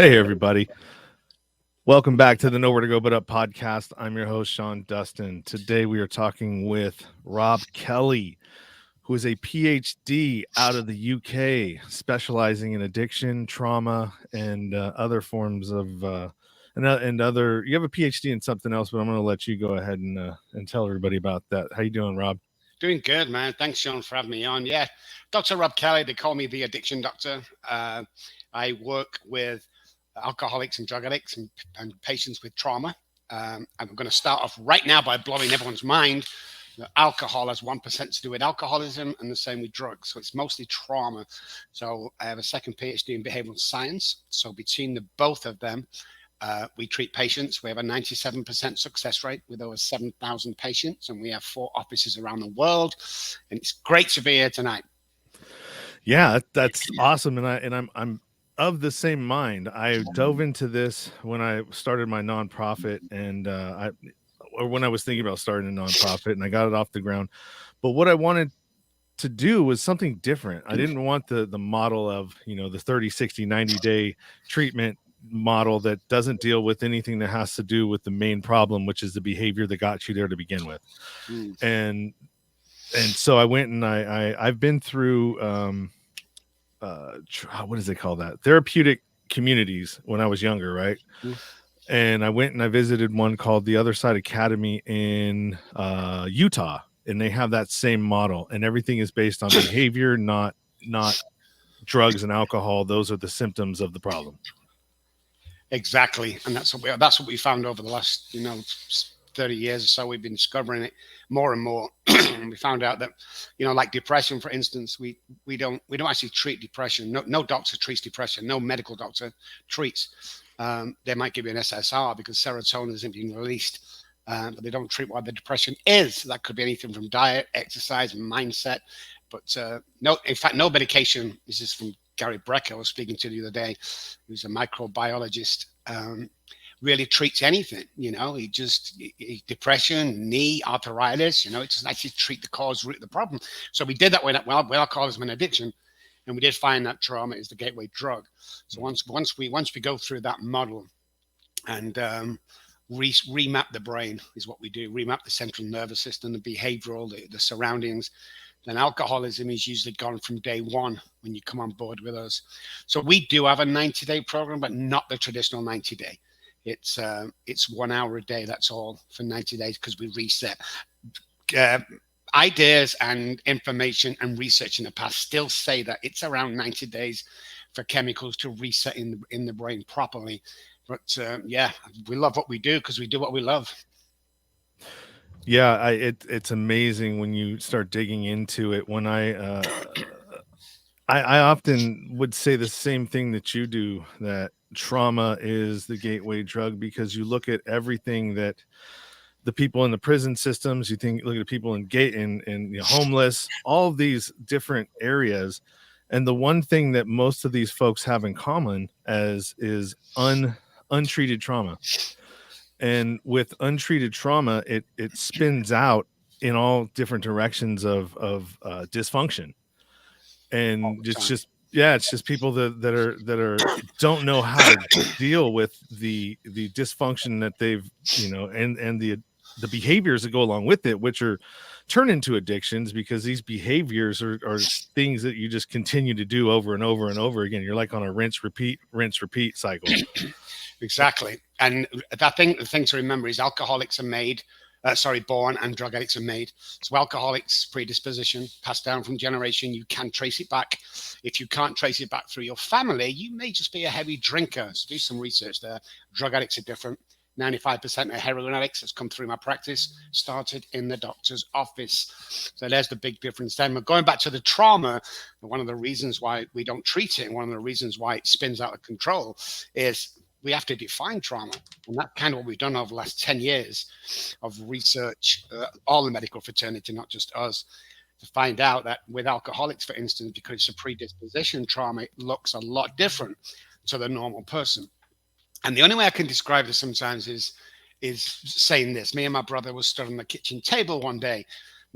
Hey, everybody. Welcome back to the Nowhere to Go But Up podcast. I'm your host, Sean Dustin. Today we are talking with Robb Kelly, who is a PhD out of the UK, specializing in addiction, trauma, and other forms of and other. You have a PhD in something else, but I'm going to let you go ahead and tell everybody about that. How you doing, Robb? Doing good, man. Thanks, Sean, for having me on. Yeah, Dr. Robb Kelly, they call me the addiction doctor. I work with alcoholics and drug addicts and patients with trauma. I'm going to start off right now by blowing everyone's mind. Alcohol has 1% to do with alcoholism and the same with drugs. So it's mostly trauma. So I have a second PhD in behavioral science. So between the both of them, we treat patients. We have a 97% success rate with over 7,000 patients, and we have 4 offices around the world. And it's great to be here tonight. Yeah, that's awesome, and I'm of the same mind. I dove into this when I started my nonprofit, and when I was thinking about starting a nonprofit, and I got it off the ground. But what I wanted to do was something different. I didn't want the model of, the 30, 60, 90-day treatment model that doesn't deal with anything that has to do with the main problem, which is the behavior that got you there to begin with. And so I went and I've been through what does they call that? Therapeutic communities when I was younger, right? And I went and I visited one called the Other Side Academy in Utah, and they have that same model, and everything is based on behavior, not drugs and alcohol. Those are the symptoms of the problem. Exactly, and that's what we found over the last 30 years or so. We've been discovering it more and more. And we found out that like depression, for instance, we don't actually treat depression. No doctor treats depression. No medical doctor treats. They might give you an SSR because serotonin isn't being released, but they don't treat what the depression is. That could be anything from diet, exercise, mindset. But no, in fact, no medication. This is from Gary Brecker, I was speaking to the other day, who's a microbiologist, really treats anything. Depression, knee, arthritis, it doesn't actually treat the cause, root of the problem. So we did that with alcoholism and addiction. And we did find that trauma is the gateway drug. So once we go through that model and remap the brain is what we do, remap the central nervous system, the behavioral, the surroundings, then alcoholism is usually gone from day one when you come on board with us. So we do have a 90-day program, but not the traditional 90-day. It's 1 hour a day. That's all for 90 days because we reset. Ideas and information and research in the past still say that it's around 90 days for chemicals to reset in the brain properly. But we love what we do because we do what we love. Yeah, it's amazing when you start digging into it. When I often would say the same thing that you do, that trauma is the gateway drug, because you look at everything that the people in the prison systems, look at the people in homeless, all of these different areas. And the one thing that most of these folks have in common is untreated trauma. And with untreated trauma, it spins out in all different directions of dysfunction. And it's just people that don't know how to deal with the dysfunction that they've, and the behaviors that go along with it, which are turn into addictions, because these behaviors are things that you just continue to do over and over and over again. You're like on a rinse, repeat cycle. Exactly. And the thing to remember is alcoholics are born, and drug addicts are made. So alcoholics predisposition passed down from generation. You can trace it back. If you can't trace it back through your family, you may just be a heavy drinker. So do some research there. Drug addicts are different. 95% of heroin addicts that's come through my practice started in the doctor's office. So there's the big difference then. But going back to the trauma, one of the reasons why we don't treat it, and one of the reasons why it spins out of control, is we have to define trauma. And that's kind of what we've done over the last 10 years of research, all the medical fraternity, not just us, to find out that with alcoholics, for instance, because it's a predisposition trauma, it looks a lot different to the normal person. And the only way I can describe this sometimes is saying this. Me and my brother was stood on the kitchen table one day,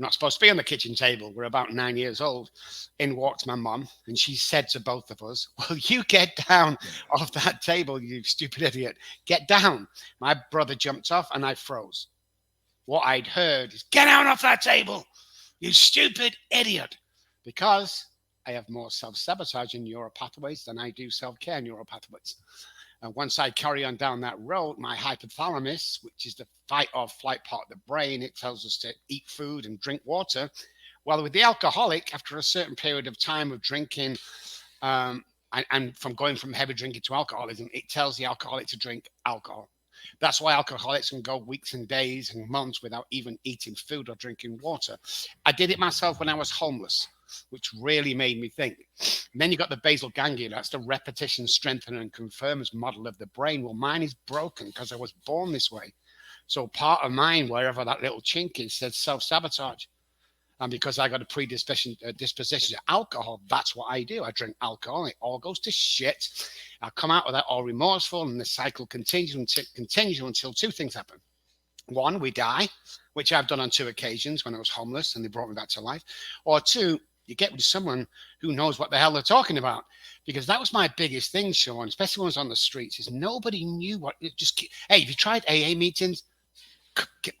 not supposed to be on the kitchen table. We're about 9 years old. In walked my mum, and she said to both of us, "Will you get down off that table, you stupid idiot? Get down." My brother jumped off, and I froze. What I'd heard is, "Get down off that table, you stupid idiot," because I have more self-sabotage in neural pathways than I do self-care neural pathways. And once I carry on down that road, my hypothalamus, which is the fight or flight part of the brain, it tells us to eat food and drink water. Well, with the alcoholic, after a certain period of time of drinking, and from going from heavy drinking to alcoholism, it tells the alcoholic to drink alcohol. That's why alcoholics can go weeks and days and months without even eating food or drinking water. I did it myself when I was homeless, which really made me think. And then you got the basal ganglia. That's the repetition, strengthener, and confirms model of the brain. Well, mine is broken because I was born this way. So part of mine, wherever that little chink is, says self-sabotage. And because I got a disposition to alcohol, that's what I do. I drink alcohol, and it all goes to shit. I come out of that all remorseful, and the cycle continues until two things happen. One, we die, which I've done on 2 occasions when I was homeless and they brought me back to life. Or 2, you get with someone who knows what the hell they're talking about. Because that was my biggest thing, Sean, especially when I was on the streets, is nobody knew what. Hey, have you tried AA meetings?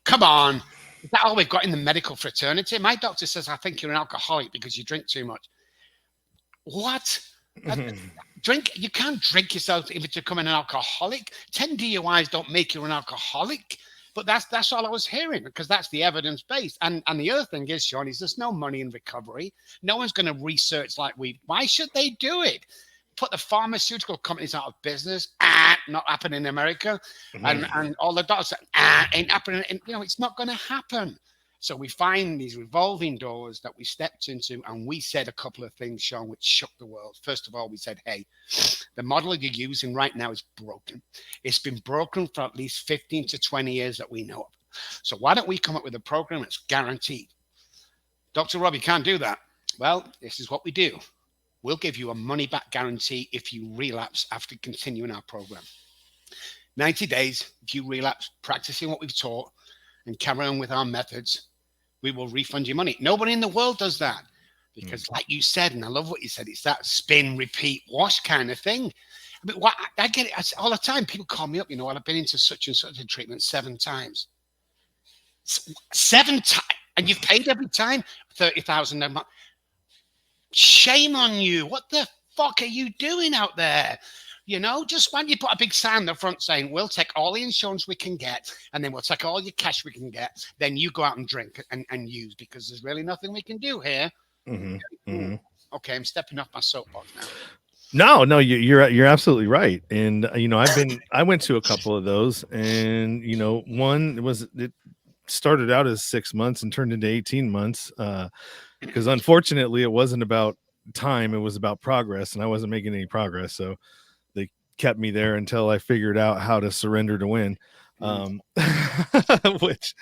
Come on. Is that all we've got in the medical fraternity? My doctor says, "I think you're an alcoholic because you drink too much." What? You can't drink yourself into becoming an alcoholic. 10 DUIs don't make you an alcoholic. But that's all I was hearing, because that's the evidence based. And the other thing is, Sean, is there's no money in recovery. No one's going to research like we. Why should they do it? Put the pharmaceutical companies out of business. Not happening in America. And all the doctors ain't happening. And, it's not going to happen. So we find these revolving doors that we stepped into, and we said a couple of things, Sean, which shook the world. First of all, we said, hey, the model you're using right now is broken. It's been broken for at least 15 to 20 years that we know of. So why don't we come up with a program that's guaranteed? Dr. Robb, you can't do that. Well, this is what we do. We'll give you a money-back guarantee if you relapse after continuing our program. 90 days, if you relapse, practicing what we've taught and carry on with our methods, we will refund your money. Nobody in the world does that because, like you said, and I love what you said, it's that spin, repeat, wash kind of thing. I mean, I get it all the time. People call me up, I've been into such and such a treatment 7 times. 7 times, and you've paid every time $30,000 a month. Shame on you. What the fuck are you doing out there? Just when you put a big sign in the front saying, we'll take all the insurance we can get, and then we'll take all your cash we can get, then you go out and drink and use, because there's really nothing we can do here. Okay, I'm stepping off my soapbox now. No, you're absolutely right. And I went to a couple of those, and it started out as 6 months and turned into 18 months. Because unfortunately it wasn't about time, it was about progress, and I wasn't making any progress. So they kept me there until I figured out how to surrender to win. Which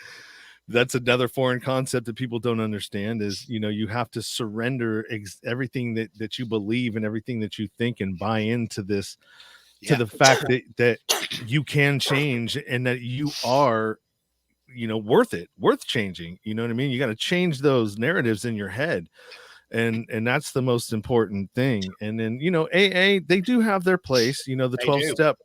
that's another foreign concept that people don't understand is, you have to surrender everything that you believe and everything that you think and buy into this, to the fact that you can change and that you are, worth changing. You know what I mean? You got to change those narratives in your head. And that's the most important thing. And then, AA, they do have their place, the 12-step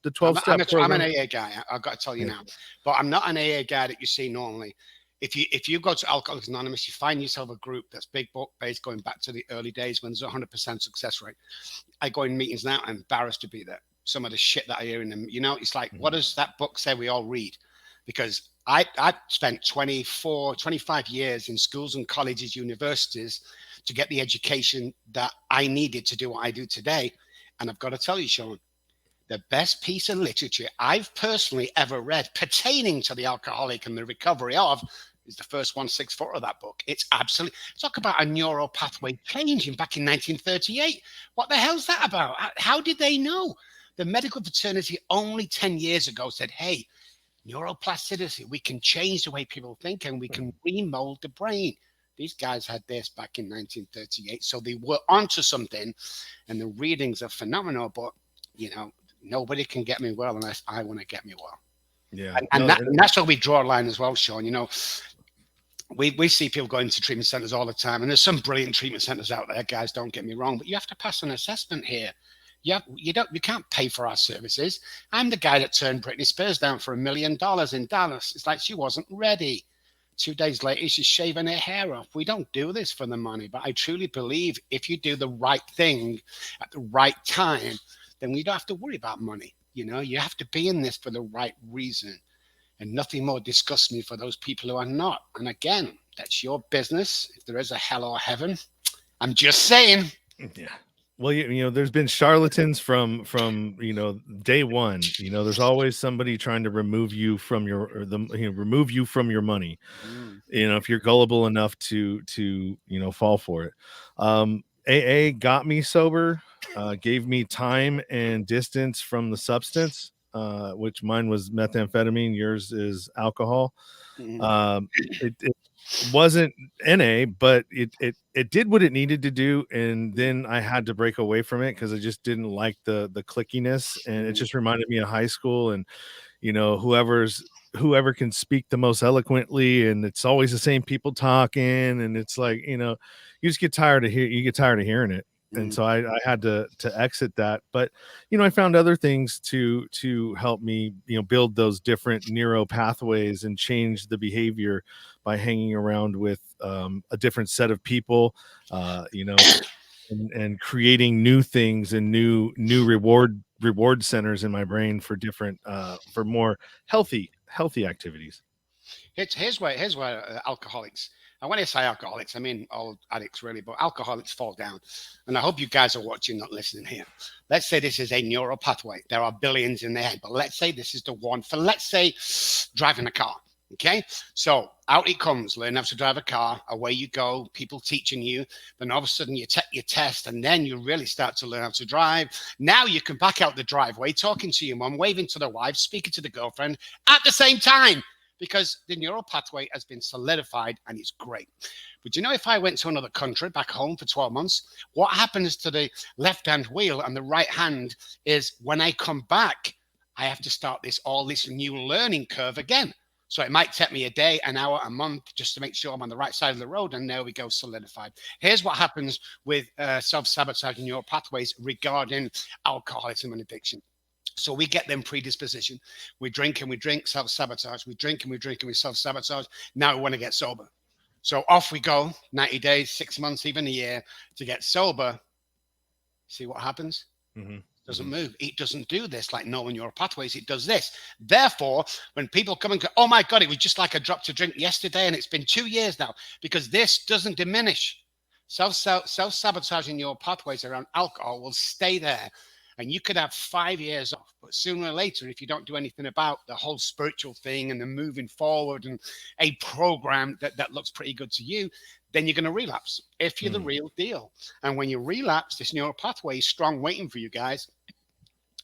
I'm an AA guy. I've got to tell you now, but I'm not an AA guy that you see normally. If you go to Alcoholics Anonymous, you find yourself a group that's big book based, going back to the early days when there's a 100% success rate. I go in meetings now, I'm embarrassed to be there. Some of the shit that I hear in them, it's like, what does that book say we all read? Because I spent 25 years in schools and colleges, universities to get the education that I needed to do what I do today. And I've got to tell you, Sean, the best piece of literature I've personally ever read pertaining to the alcoholic and the recovery of is the first 1/6 of that book. It's absolutely, talk about a neural pathway changing back in 1938. What the hell's that about? How did they know? The medical fraternity only 10 years ago said, hey, neuroplasticity, we can change the way people think and we can remold the brain. These guys had this back in 1938, so they were onto something, and the readings are phenomenal. But nobody can get me well unless I want to get me well. Yeah, and that's where we draw a line as well, Sean. we see people going to treatment centers all the time, and there's some brilliant treatment centers out there, guys. Don't get me wrong, but you have to pass an assessment here. You can't pay for our services. I'm the guy that turned Britney Spears down for $1 million in Dallas. It's like she wasn't ready. 2 days later, she's shaving her hair off. We don't do this for the money, but I truly believe if you do the right thing at the right time, then we don't have to worry about money. You have to be in this for the right reason. And nothing more disgusts me for those people who are not. And again, that's your business. If there is a hell or heaven, I'm just saying. Yeah. Well, there's been charlatans from day one. There's always somebody trying to remove you from remove you from your money. If you're gullible enough to fall for it. AA got me sober, gave me time and distance from the substance, which mine was methamphetamine, yours is alcohol. It wasn't NA, but it did what it needed to do, and then I had to break away from it because I just didn't like the clickiness, and it just reminded me of high school, and whoever can speak the most eloquently, and it's always the same people talking, and it's like you just get tired of hearing it. And so I had to exit that, but I found other things to help me build those different neuro pathways and change the behavior by hanging around with a different set of people, and creating new things and new reward centers in my brain for different for more healthy activities. Here's where alcoholics, and when I say alcoholics, I mean all addicts really, but alcoholics fall down. And I hope you guys are watching, not listening here. Let's say this is a neural pathway. There are billions in their head, but let's say this is the one for, let's say, driving a car. Okay, so out it comes, learn how to drive a car, away you go, people teaching you, then all of a sudden you take your test, and then you really start to learn how to drive. Now you can back out the driveway, talking to your mom, waving to the wife, speaking to the girlfriend at the same time, because the neural pathway has been solidified, and it's great. But if I went to another country, back home for 12 months, what happens to the left-hand wheel and the right hand is when I come back, I have to start all this new learning curve again. So it might take me a day, an hour, a month, just to make sure I'm on the right side of the road. And there we go, solidified. Here's what happens with self-sabotaging neural pathways regarding alcoholism and addiction. So we get them predisposition. We drink and we drink, self-sabotage. We drink and we drink and we self-sabotage. Now we want to get sober. So off we go, 90 days, 6 months, even a year to get sober. See what happens? Doesn't move. It doesn't do this like knowing your pathways. It does this. Therefore, when people come and go, oh my God, it was just like I dropped a drink yesterday and it's been 2 years now, because this doesn't diminish. Self-sabotaging your pathways around alcohol will stay there. And you could have 5 years off, but sooner or later, if you don't do anything about the whole spiritual thing and the moving forward and a program that looks pretty good to you, then you're going to relapse if you're the real deal. And when you relapse, this neural pathway is strong waiting for you guys.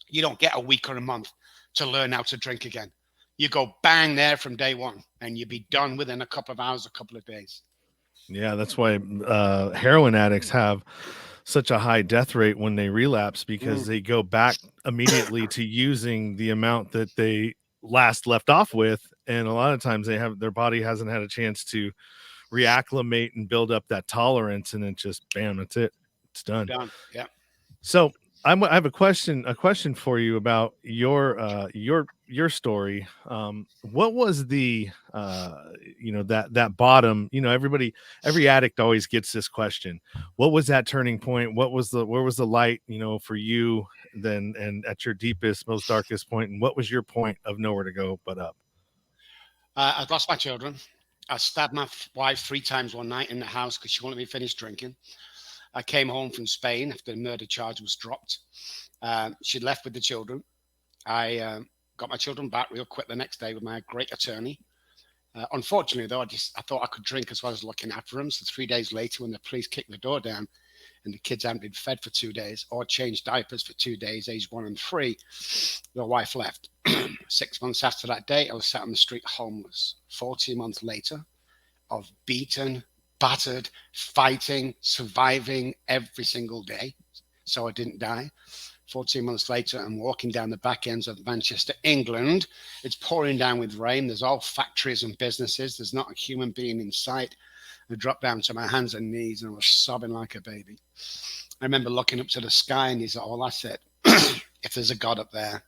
You don't get a week or a month to learn how to drink again. You go bang there from day one, and you'll be done within a couple of hours, a couple of days. Yeah, that's why heroin addicts have such a high death rate when they relapse, because they go back immediately to using the amount that they last left off with, and a lot of times their body hasn't had a chance to reacclimate and build up that tolerance, and then just bam, that's it, it's done. Yeah. So I have a question for you about your story. What was the that bottom? Every addict always gets this question. What was that turning point? Where was the light? For you then, and at your deepest, most darkest point, and what was your point of nowhere to go but up? I'd lost my children. I stabbed my wife 3 times one night in the house because she wouldn't let me finish drinking. I came home from Spain after the murder charge was dropped. She'd left with the children. I got my children back real quick the next day with my great attorney. Unfortunately, though, I thought I could drink as well as looking after them. So 3 days later, when the police kicked the door down and the kids hadn't been fed for 2 days or changed diapers for 2 days, aged 1 and 3, the wife left. 6 months after that day, I was sat on the street homeless. 14 months later, of beaten, battered, fighting, surviving every single day. so I didn't die. 14 months later, I'm walking down the back ends of Manchester, England. It's pouring down with rain. There's all factories and businesses. There's not a human being in sight. I dropped down to my hands and knees and I was sobbing like a baby. I remember looking up to the sky and he's all I said, if there's a God up there,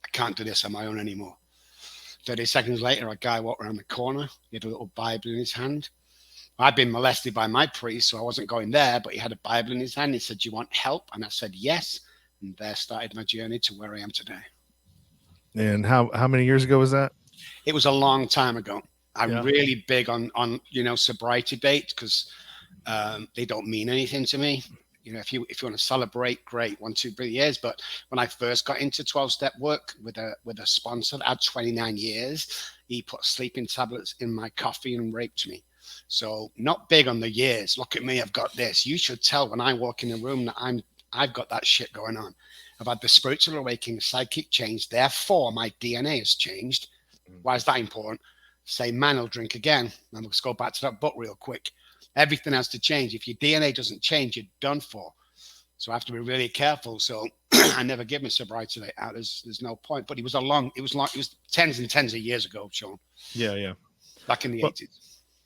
I can't do this on my own anymore. 30 seconds later, a guy walked around the corner. He had a little Bible in his hand. I'd been molested by my priest, so I wasn't going there, but he had a Bible in his hand. He said, "Do you want help?" And I said, "Yes." And there started my journey to where I am today. And how many years ago was that? It was a long time ago. I'm really big on sobriety dates because they don't mean anything to me. If you want to celebrate, great, 1, 2, 3 years. But when I first got into 12-step work with a sponsor that had 29 years, he put sleeping tablets in my coffee and raped me. So not big on the years. Look at me, I've got this. You should tell when I walk in the room that I've got that shit going on. I've had the spiritual awakening, psychic change. Therefore, my DNA has changed. Why is that important? Say, man, I'll drink again. And let's go back to that book real quick. Everything has to change. If your DNA doesn't change, you're done for. So I have to be really careful. So I never give my sobriety rate out. There's no point. But it was tens and tens of years ago, Sean. Yeah. Back in the 80s.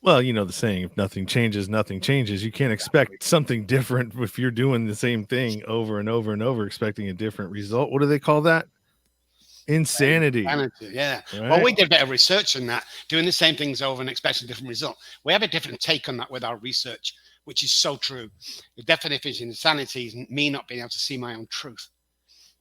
Well, the saying, if nothing changes, nothing changes. You can't expect something different if you're doing the same thing over and over and over, expecting a different result. What do they call that? Insanity. Yeah. Right? Well, we did a bit of research on that, doing the same things over and expecting a different result. We have a different take on that with our research, which is so true. The definition of insanity is me not being able to see my own truth.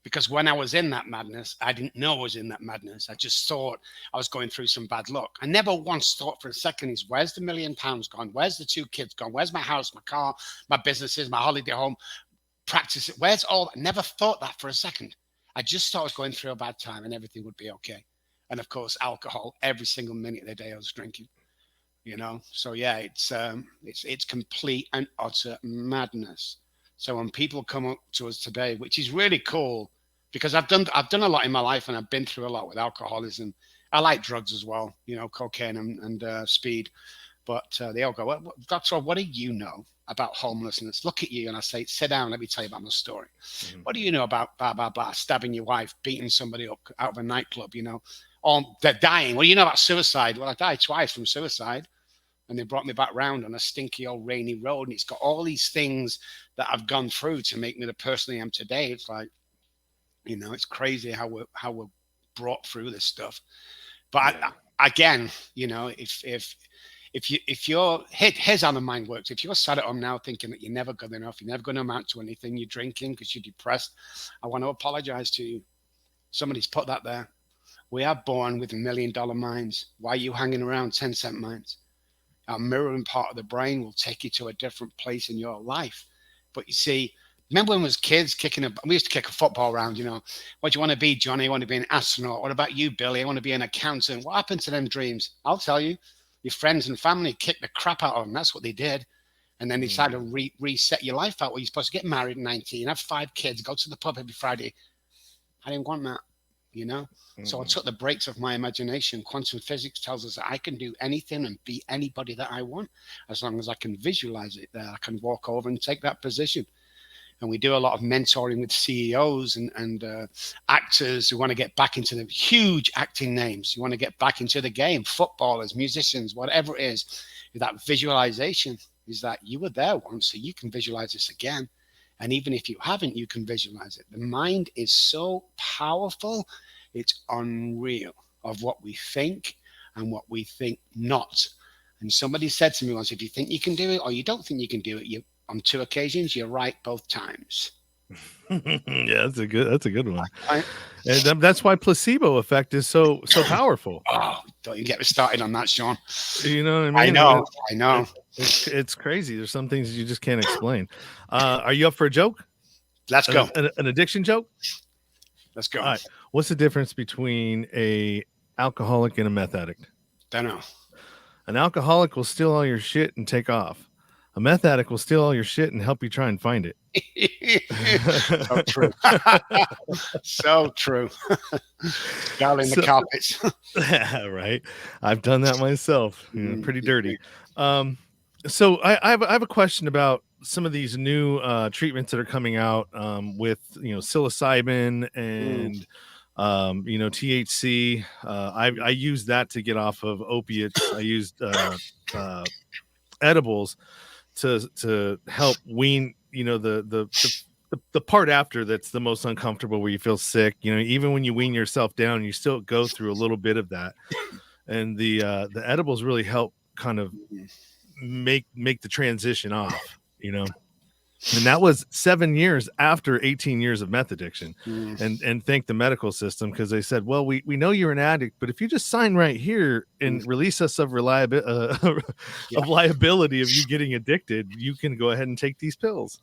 Because when I was in that madness, I didn't know I was in that madness. I just thought I was going through some bad luck. I never once thought for a second where's the £1 million gone? Where's the 2 kids gone? Where's my house, my car, my businesses, my holiday home, practice? Where's all that? I never thought that for a second. I just thought I was going through a bad time and everything would be okay. And of course, alcohol, every single minute of the day I was drinking, So yeah, it's complete and utter madness. So when people come up to us today, which is really cool, because I've done a lot in my life and I've been through a lot with alcoholism. I like drugs as well, cocaine and speed. But they all go, well, Dr. Robb, what do you know about homelessness? Look at you. And I say, sit down, let me tell you about my story. Mm-hmm. What do you know about blah, blah, blah, stabbing your wife, beating somebody up out of a nightclub, or they're dying. What do you know about suicide? Well, I died twice from suicide. And they brought me back round on a stinky old rainy road. And it's got all these things that I've gone through to make me the person I am today. It's like, it's crazy how we're brought through this stuff. But again, if you're, here's how the mind works. If you're sat at home now thinking that you're never good enough, you're never going to amount to anything, you're drinking because you're depressed, I want to apologize to you. Somebody's put that there. We are born with $1 million minds. Why are you hanging around 10-cent minds? Our mirroring part of the brain will take you to a different place in your life. But you see, remember when we was kids we used to kick a football around, what do you want to be, Johnny? You want to be an astronaut? What about you, Billy? I want to be an accountant. What happened to them dreams? I'll tell you, your friends and family kicked the crap out of them. That's what they did. And then they decided to reset your life out where you're supposed to get married at 19, have 5 kids, go to the pub every Friday. I didn't want that. So I took the brakes of my imagination. Quantum physics tells us that I can do anything and be anybody that I want as long as I can visualize it there. I can walk over and take that position. And we do a lot of mentoring with CEOs and actors who want to get back into the huge acting names. You want to get back into the game, footballers, musicians, whatever it is. That visualization is that you were there once, so you can visualize this again. And even if you haven't, you can visualize it. The mind is so powerful, it's unreal of what we think and what we think not. And somebody said to me once, if you think you can do it or you don't think you can do it, on 2 occasions, you're right both times. Yeah, that's a good one. And that's why placebo effect is so powerful. Oh, don't you get me started on that, Sean. You know what I mean? I know. It's crazy. There's some things you just can't explain. Are you up for a joke? Let's go. An addiction joke? Let's go. All right. What's the difference between a alcoholic and a meth addict? Don't know. An alcoholic will steal all your shit and take off. A meth addict will steal all your shit and help you try and find it. So true. So true. Scouring the carpets. Right. I've done that myself. Pretty dirty. So I have a question about some of these new treatments that are coming out with psilocybin Mm, and THC. I use that to get off of opiates. I used uh, edibles to help wean the part after that's the most uncomfortable, where you feel sick. Even when you wean yourself down, you still go through a little bit of that, and the edibles really help kind of make the transition off. And that was 7 years after 18 years of meth addiction. mm, And thank the medical system, because they said, well, we know you're an addict, but if you just sign right here mm. and release us of Yeah. of liability of you getting addicted, you can go ahead and take these pills.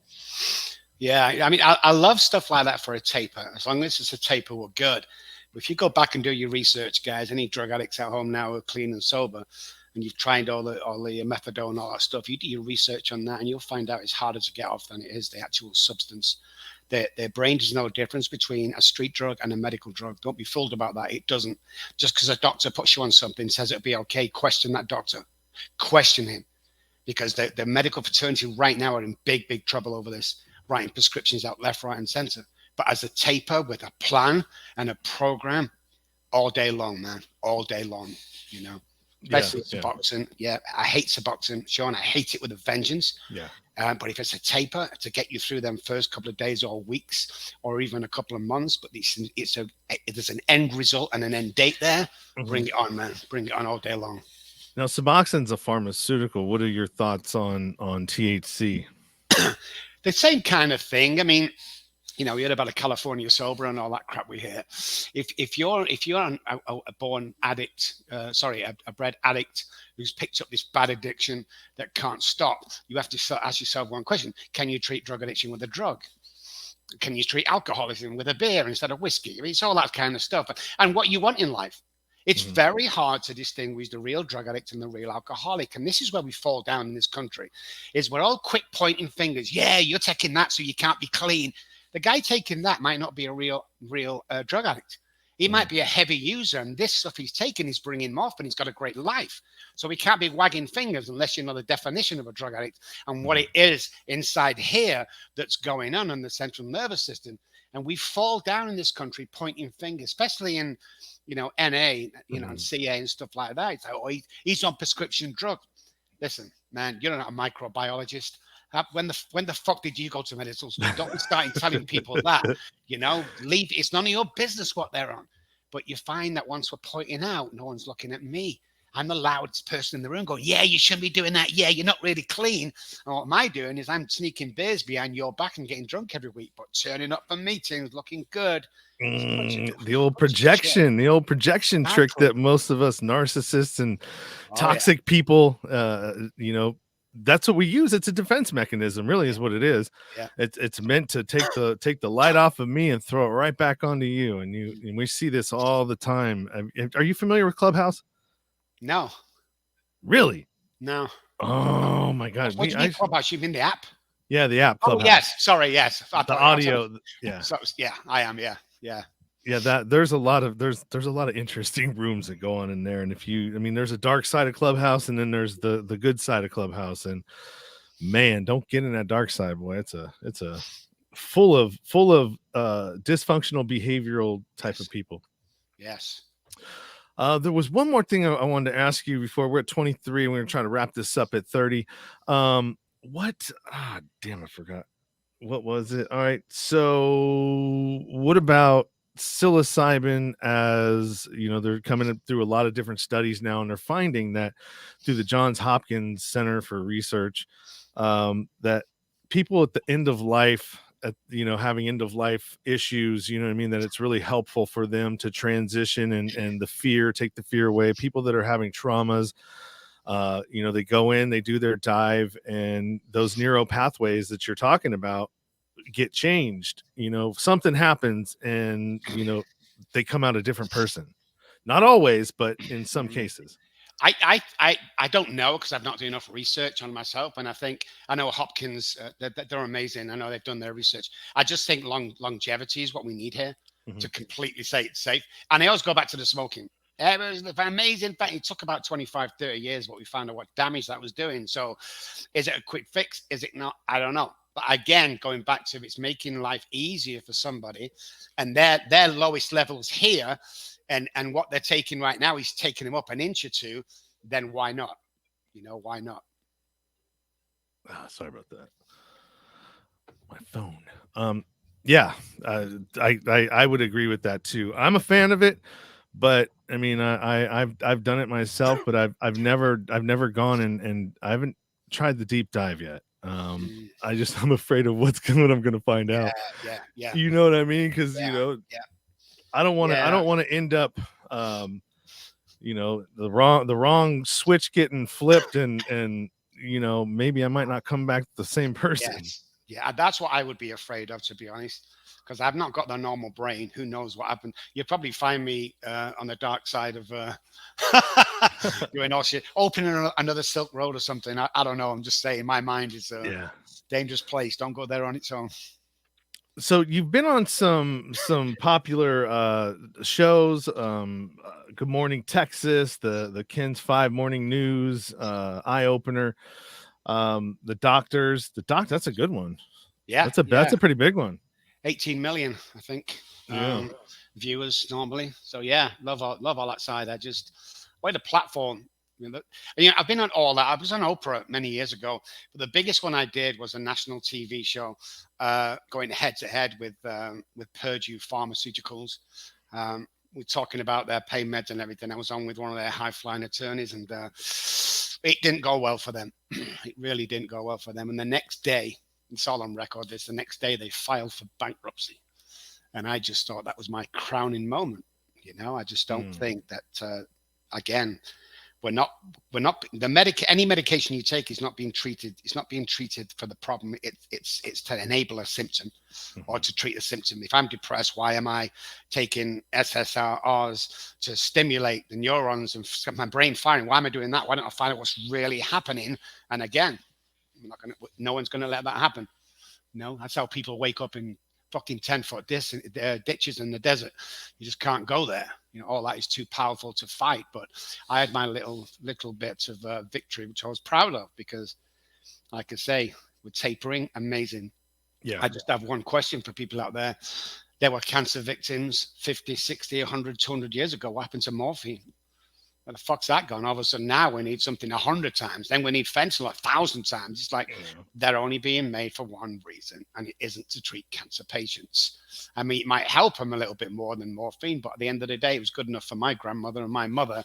Yeah, I mean, I love stuff like that for a taper. As long as it's a taper, we're good. But if you go back and do your research, guys, any drug addicts at home now who are clean and sober, and you've tried all the methadone, all that stuff, you do your research on that, and you'll find out it's harder to get off than it is the actual substance. Their brain doesn't know the difference between a street drug and a medical drug. Don't be fooled about that. It doesn't. Just because a doctor puts you on something, says it'll be okay, question that doctor. Question him, because the medical fraternity right now are in big, big trouble over this, writing prescriptions out left, right, and center. But as a taper with a plan and a program, all day long, man, all day long, you know. Yeah, Especially yeah, Suboxone. Yeah, I hate Suboxone, Sean. I hate it with a vengeance. yeah. But if it's a taper to get you through them first couple of days or weeks or even a couple of months, but there's an end result and an end date there, Mhm. bring it on, man. Bring it on all day long. Now, Suboxone's a pharmaceutical. What are your thoughts on THC? The same kind of thing. I mean, we heard about a California sober and all that crap we hear. If you're a born addict, a bred addict who's picked up this bad addiction that can't stop, you have to ask yourself one question: can you treat drug addiction with a drug? Can you treat alcoholism with a beer instead of whiskey? I mean, it's all that kind of stuff. And what you want in life. It's Mhm. very hard to distinguish the real drug addict and the real alcoholic. And this is where we fall down in this country, is we're all quick pointing fingers. Yeah, you're taking that, so you can't be clean. The guy taking that might not be a real drug addict. He Mhm. might be a heavy user, and this stuff he's taking is bringing him off, and he's got a great life. So we can't be wagging fingers unless you know the definition of a drug addict and what Mhm. it is inside here that's going on in the central nervous system. And we fall down in this country pointing fingers, especially in, NA, and Mhm. CA and stuff like that. It's like, oh, he's on prescription drug. Listen, man, you're not a microbiologist. When the fuck did you go to medical school? Don't be starting telling people that. Leave. It's none of your business what they're on. But you find that once we're pointing out, no one's looking at me. I'm the loudest person in the room going, yeah, you shouldn't be doing that. Yeah, you're not really clean. And what am I doing is I'm sneaking beers behind your back and getting drunk every week, but turning up for meetings looking good. It's a bunch of, The old bunch of shit. projection trick Exactly. that most of us narcissists and Oh, yeah. toxic people, that's what we use. It's a defense mechanism, really, Yeah. is what it is. Yeah. It's meant to take the light off of me and throw it right back onto you. And we see this all the time. Are you familiar with Clubhouse? No, Really? no. Oh my God. What do you mean Clubhouse? You mean the app? Yeah, the app Oh, Clubhouse. yes. Sorry. Yes. I The thought I was. audio, yeah. Yeah, I am. Yeah. Yeah. Yeah, that there's a lot of interesting rooms that go on in there. And there's a dark side of Clubhouse, and then there's the good side of Clubhouse. And man, don't get in that dark side, boy. It's a full of dysfunctional behavioral type of Yes. people. Yes. There was one more thing I wanted to ask you before. We're at 23 and we're gonna try to wrap this up at 30. What damn, I forgot. What was it? All right. So what about psilocybin? As they're coming through a lot of different studies now, and they're finding that through the Johns Hopkins Center for Research, that people at the end of life, having end of life issues, that it's really helpful for them to transition and take the fear away. People that are having traumas, they go in, they do their dive, and those neural pathways that you're talking about get changed. Something happens, and they come out a different person. Not always, but in some Mm. cases. I don't know because I've not done enough research on myself, and I know Hopkins. They're amazing. I know they've done their research. I just think longevity is what we need here Mhm. to completely say it's safe. And I always go back to the smoking. It was an amazing fact. It took about 25, 30 years, but we found out what damage that was doing. So is it a quick fix? Is it not? I don't know. But again, going back to, if it's making life easier for somebody and their lowest levels here, and what they're taking right now is taking them up an inch or two, then why not? Why not? Sorry about that. My phone. Yeah, I would agree with that too. I'm a fan of it, but I mean, I've done it myself, but I've never gone and I haven't tried the deep dive yet. I'm afraid of what I'm going to find out. Yeah. You know what I mean? Because Yeah. I don't want to end up, the wrong switch getting flipped and maybe I might not come back the same person. Yes. Yeah, that's what I would be afraid of, to be honest, because I've not got the normal brain. Who knows what happened? You'd probably find me on the dark side of doing all shit, opening another Silk Road or something. I don't know. I'm just saying, my mind is a dangerous place. Don't go there on its own. So you've been on some popular shows, Good Morning Texas, the Ken's 5 Morning News, Eye Opener, the doctor, that's a good one. Yeah, that's a pretty big one. 18 million, I think, viewers normally. So yeah, love all that side. I just, what a platform. I've been on all that. I was on Oprah many years ago, but the biggest one I did was a national TV show, going head to head with Purdue Pharmaceuticals. We're talking about their pain meds and everything. I was on with one of their high flying attorneys, and it didn't go well for them. It really didn't go well for them. And the next day, it's all on record. The next day they filed for bankruptcy, and I just thought that was my crowning moment. I just don't think that. Again, we're not any medication you take is not being treated. It's not being treated for the problem. It's to enable a symptom or to treat a symptom. If I'm depressed, why am I taking SSRIs to stimulate the neurons and my brain firing? Why am I doing that? Why don't I find out what's really happening? And again, no one's going to let that happen. No, that's how people wake up in fucking 10-foot ditches in the desert. You just can't go there. All that is too powerful to fight. But I had my little bits of victory, which I was proud of, because, like I say, with tapering, amazing. Yeah. I just have one question for people out there. There were cancer victims 50, 60, 100, 200 years ago. What happened to morphine? Where the fuck's that gone? All of a sudden now we need something 100 times. Then we need fentanyl 1,000 times. It's like they're only being made for one reason, and it isn't to treat cancer patients. I mean, it might help them a little bit more than morphine, but at the end of the day, it was good enough for my grandmother and my mother.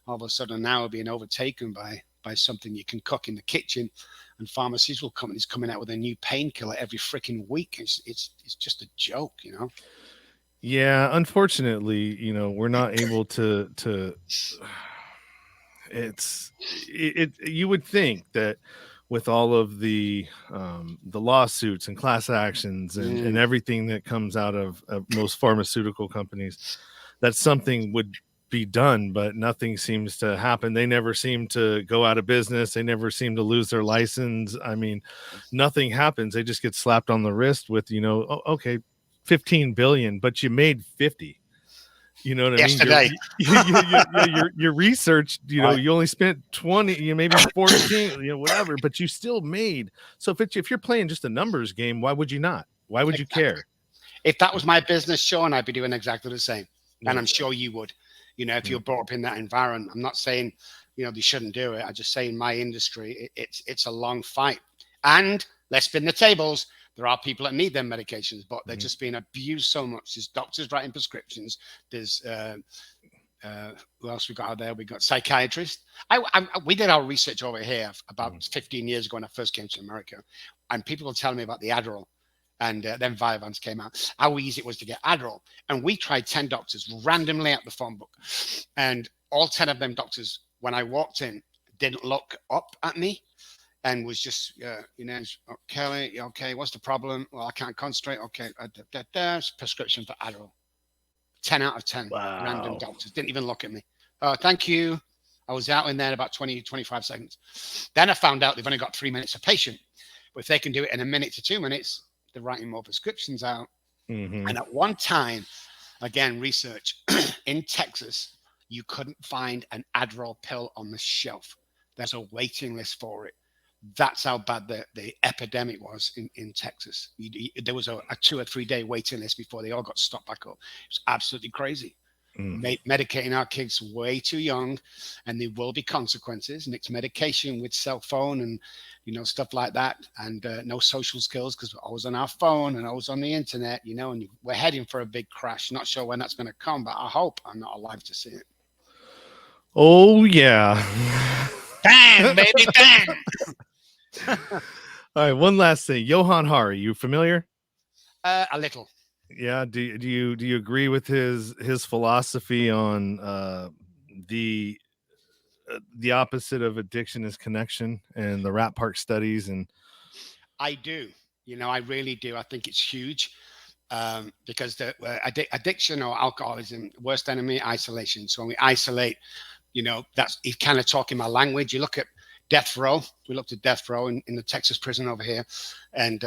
All of a sudden now we're being overtaken by something you can cook in the kitchen, and pharmaceutical companies coming out with a new painkiller every freaking week. It's just a joke, Yeah, unfortunately, we're not able to you would think that with all of the lawsuits and class actions and everything that comes out of most pharmaceutical companies, that something would be done, but nothing seems to happen. They never seem to go out of business. They never seem to lose their license. I mean, nothing happens. They just get slapped on the wrist with, okay, 15 billion, but you made 50. You know what I mean? Your research, you only spent 20, maybe 14, whatever, but you still made. So if you're playing just a numbers game, why would you not? Why would you care? If that was my business, Sean, I'd be doing exactly the same. And I'm sure you would, if you're brought up in that environment. I'm not saying, they shouldn't do it. I just say in my industry, it's a long fight. And let's spin the tables. There are people that need their medications, but they're just being abused so much. There's doctors writing prescriptions. There's who else we got out there? We got psychiatrists. We did our research over here about 15 years ago when I first came to America, and people were telling me about the Adderall, and then Vyvanse came out, how easy it was to get Adderall. And we tried 10 doctors randomly at the phone book, and all 10 of them doctors, when I walked in, didn't look up at me. And was just, Kelly, okay, what's the problem? Well, I can't concentrate. Okay, prescription for Adderall. 10 out of 10 random doctors didn't even look at me. Thank you. I was out in there in about 20, 25 seconds. Then I found out they've only got 3 minutes a patient. But if they can do it in a minute to 2 minutes, they're writing more prescriptions out. And at one time, again, research in Texas, you couldn't find an Adderall pill on the shelf. There's a waiting list for it. That's how bad the epidemic was in Texas. There was a 2 or 3 day waiting list before they all got stopped back up. It was absolutely crazy. Medicating our kids way too young, and there will be consequences. And it's medication with cell phone and stuff like that, and no social skills because we're always on our phone and always on the internet, and we're heading for a big crash. Not sure when that's going to come, but I hope I'm not alive to see it. Oh yeah. Bang, baby, bang. All right, one last thing. Johann Hari, you familiar? A little. Yeah. Do you agree with his philosophy on the opposite of addiction is connection and the Rat Park studies? And I do. I really do. I think it's huge because the addiction or alcoholism, worst enemy, isolation. So when we isolate, that's he's kind of talking my language. You look at death row. We looked at death row in the Texas prison over here, and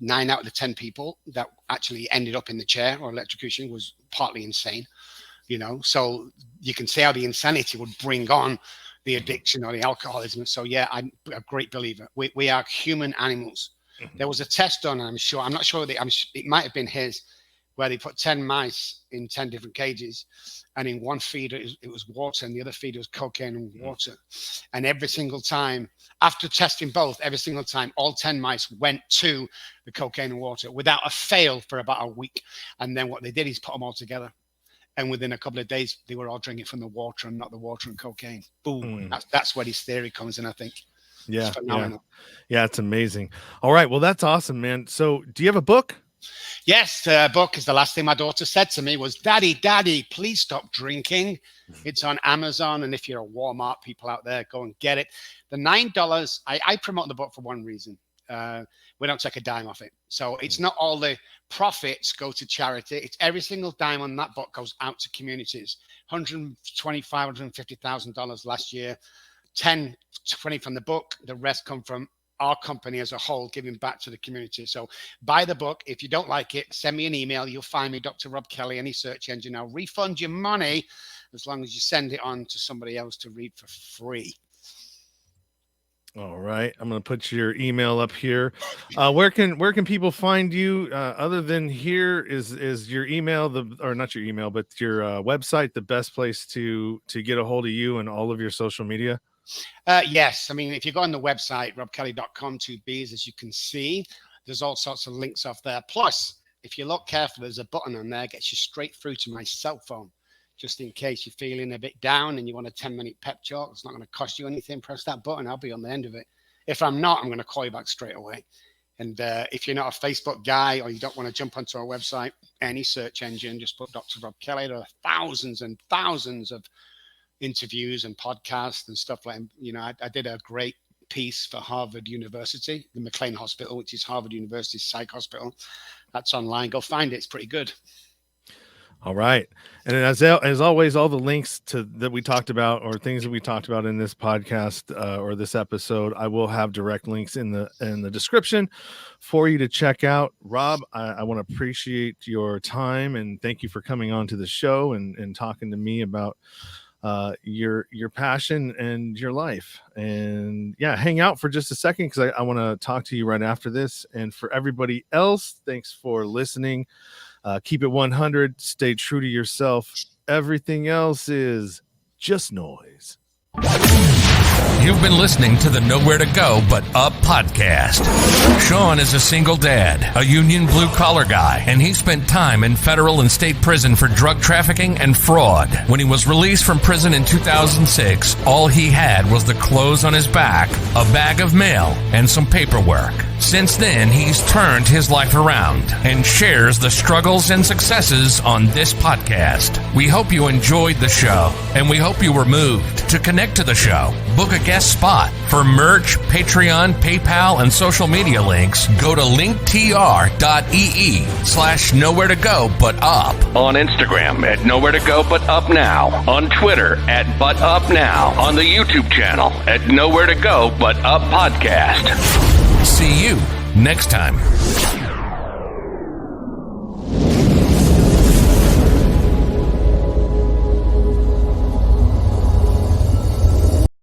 9 out of the 10 people that actually ended up in the chair or electrocution was partly insane. So you can see how the insanity would bring on the addiction or the alcoholism. So yeah, I'm a great believer. We are human animals. There was a test done, I'm not sure it might have been his, where they put 10 mice in 10 different cages, and in one feeder it was water and the other feeder was cocaine and water. And every single time, after testing both, every single time, all 10 mice went to the cocaine and water without a fail for about a week. And then what they did is put them all together. And within a couple of days, they were all drinking from the water and not the water and cocaine. Boom. That's where his theory comes in, I think. Yeah. Yeah, it's amazing. All right. Well, that's awesome, man. So do you have a book? Yes, the book is the last thing my daughter said to me was, Daddy, please stop drinking. It's on Amazon. And if you're a Walmart people out there, go and get it. The $9, I promote the book for one reason. We don't take a dime off it. So it's not all the profits go to charity. It's every single dime on that book goes out to communities. $125,000, $150,000 last year. 20 from the book. The rest come from our company as a whole, giving back to the community. So buy the book. If you don't like it, send me an email. You'll find me, Dr. Robb Kelly, any search engine. I'll refund your money as long as you send it on to somebody else to read for free. All right. I'm going to put your email up here. Where can people find you other than here? Is your email not your email, but your website the best place to get a hold of you and all of your social media? Yes. I mean, if you go on the website, robkelly.com, 2 B's, as you can see, there's all sorts of links off there. Plus, if you look carefully, there's a button on there, gets you straight through to my cell phone. Just in case you're feeling a bit down and you want a 10-minute pep talk, it's not going to cost you anything. Press that button. I'll be on the end of it. If I'm not, I'm going to call you back straight away. And if you're not a Facebook guy or you don't want to jump onto our website, any search engine, just put Dr. Robb Kelly. There are thousands and thousands of interviews and podcasts and stuff like that. I did a great piece for Harvard University, the McLean Hospital, which is Harvard University's psych hospital. That's online. Go find it. It's pretty good. All right. And as always, all the links that we talked about or things that we talked about in this podcast or this episode, I will have direct links in the description for you to check out. Robb, I want to appreciate your time and thank you for coming on to the show and talking to me about your passion and your life. And yeah, hang out for just a second because I want to talk to you right after this. And for everybody else, thanks for listening. Keep it 100. Stay true to yourself. Everything else is just noise. You've been listening to the Nowhere to Go But Up podcast. Sean is a single dad, a union blue-collar guy, and he spent time in federal and state prison for drug trafficking and fraud. When he was released from prison in 2006, all he had was the clothes on his back, a bag of mail, and some paperwork. Since then, he's turned his life around and shares the struggles and successes on this podcast. We hope you enjoyed the show, and we hope you were moved. To connect to the show, book a guest spot. For merch, Patreon, PayPal, and social media links, go to linktr.ee/nowhere to go but up. On Instagram at Nowhere to Go But Up Now. On Twitter at But Up Now. On the YouTube channel at Nowhere to Go But Up Podcast. See you next time.